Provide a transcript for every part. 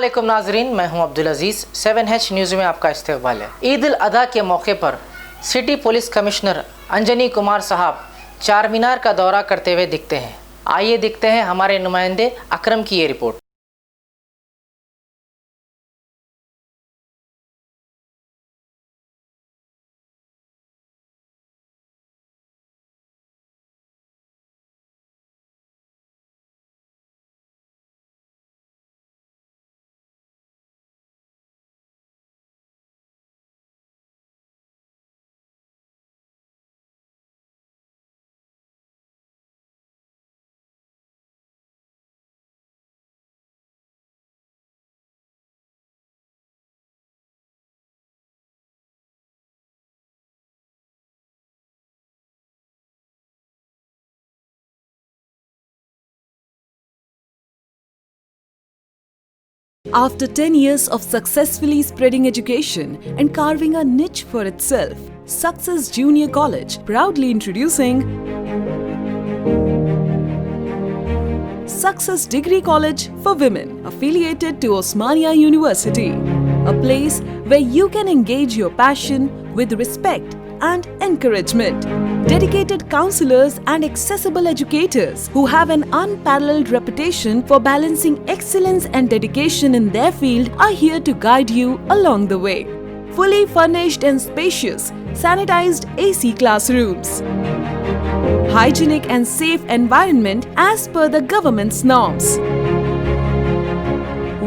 अस्सलामुअलैकुम नाजरीन, मैं हूं अब्दुल अजीज़। 7H न्यूज़ में आपका इस्तकबाल है। ईद उल अधा के मौके पर city police commissioner Anjani Kumar साहब चार मीनार का दौरा करते हुए दिखते हैं। आइए देखते हैं हमारे नुमाइंदे अकरम की ये report. After 10 years of successfully spreading education and carving a niche for itself, Success Junior College proudly introducing Success Degree College for Women, affiliated to Osmania University, a place where you can engage your passion with respect and encouragement. Dedicated counselors and accessible educators who have an unparalleled reputation for balancing excellence and dedication in their field are here to guide you along the way. Fully furnished and spacious, sanitized AC classrooms. Hygienic and safe environment as per the government's norms.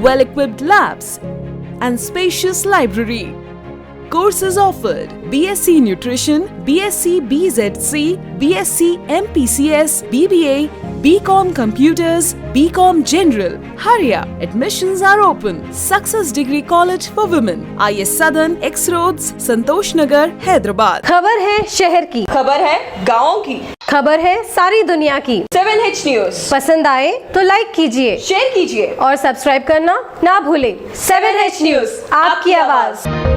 Well-equipped labs and spacious library. Courses offered: BSc Nutrition, BSc BZC, BSc MPCS, BBA, BCom Computers, BCom General. Hurry up! Admissions are open. Success Degree College for Women, IS Southern, X Roads, Santosh Nagar, Hyderabad. खबर है शहर की, खबर है गाँव की, खबर है सारी दुनिया की। 7H न्यूज़ पसंद आए तो लाइक कीजिए, शेयर कीजिए और सब्सक्राइब करना ना भूलें। 7H न्यूज़, आपकी आवाज़।